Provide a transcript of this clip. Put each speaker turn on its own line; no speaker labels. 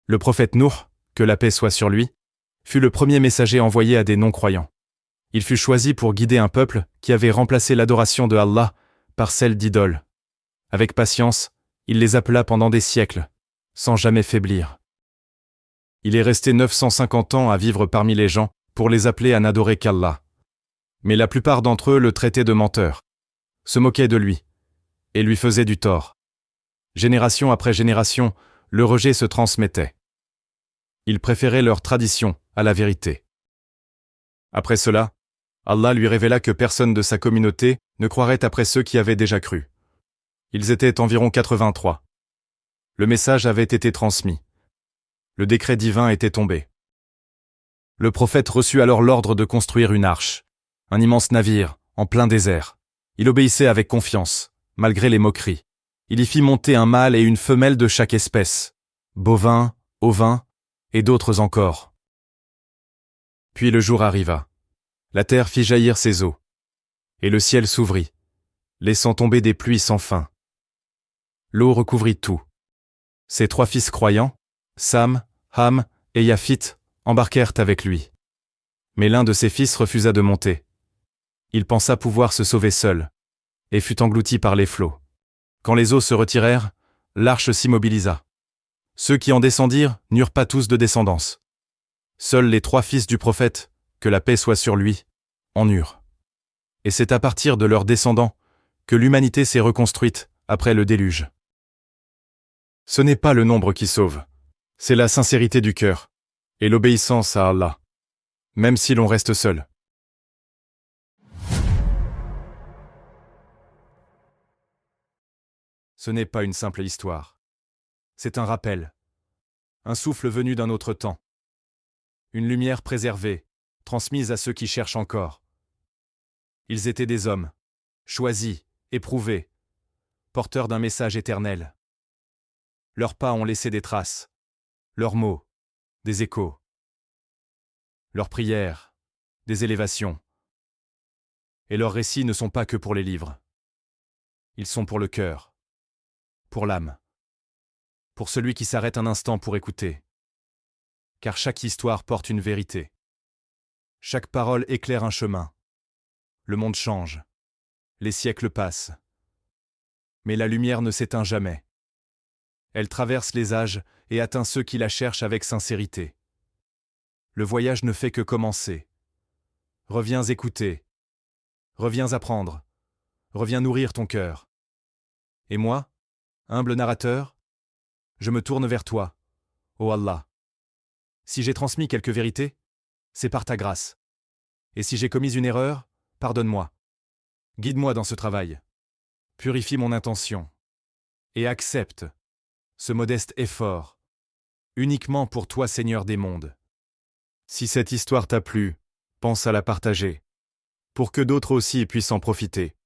Le prophète Nuh, que la paix soit sur lui, fut le premier messager envoyé à des non-croyants. Il fut choisi pour guider un peuple qui avait remplacé l'adoration de Allah par celle d'idoles. Avec patience, il les appela pendant des siècles, sans jamais faiblir. Il est resté 950 ans à vivre parmi les gens pour les appeler à n'adorer qu'Allah. Mais la plupart d'entre eux le traitaient de menteur, se moquaient de lui, et lui faisaient du tort. Génération après génération, le rejet se transmettait. Ils préféraient leur tradition à la vérité. Après cela, Allah lui révéla que personne de sa communauté ne croirait après ceux qui avaient déjà cru. Ils étaient environ 83. Le message avait été transmis. Le décret divin était tombé. Le prophète reçut alors l'ordre de construire une arche, un immense navire, en plein désert. Il obéissait avec confiance, malgré les moqueries. Il y fit monter un mâle et une femelle de chaque espèce, bovins, ovins et d'autres encore. Puis le jour arriva. La terre fit jaillir ses eaux, et le ciel s'ouvrit, laissant tomber des pluies sans fin. L'eau recouvrit tout. Ses 3 fils croyants, Sam, Ham et Yaphith, embarquèrent avec lui. Mais l'un de ses fils refusa de monter. Il pensa pouvoir se sauver seul, et fut englouti par les flots. Quand les eaux se retirèrent, l'arche s'immobilisa. Ceux qui en descendirent n'eurent pas tous de descendance. Seuls les 3 fils du prophète, que la paix soit sur lui, en eurent. Et c'est à partir de leurs descendants que l'humanité s'est reconstruite après le déluge. Ce n'est pas le nombre qui sauve, c'est la sincérité du cœur et l'obéissance à Allah, même si l'on reste seul. Ce n'est pas une simple histoire. C'est un rappel, un souffle venu d'un autre temps, une lumière préservée, transmise à ceux qui cherchent encore. Ils étaient des hommes, choisis, éprouvés, porteurs d'un message éternel. Leurs pas ont laissé des traces, leurs mots, des échos, leurs prières, des élévations. Et leurs récits ne sont pas que pour les livres. Ils sont pour le cœur, pour l'âme, pour celui qui s'arrête un instant pour écouter. Car chaque histoire porte une vérité. Chaque parole éclaire un chemin. Le monde change. Les siècles passent. Mais la lumière ne s'éteint jamais. Elle traverse les âges et atteint ceux qui la cherchent avec sincérité. Le voyage ne fait que commencer. Reviens écouter. Reviens apprendre. Reviens nourrir ton cœur. Et moi, humble narrateur, je me tourne vers toi, ô Allah. Si j'ai transmis quelques vérités, c'est par ta grâce. Et si j'ai commis une erreur, pardonne-moi. Guide-moi dans ce travail. Purifie mon intention. Et accepte ce modeste effort, uniquement pour toi, Seigneur des mondes. Si cette histoire t'a plu, pense à la partager, pour que d'autres aussi puissent en profiter.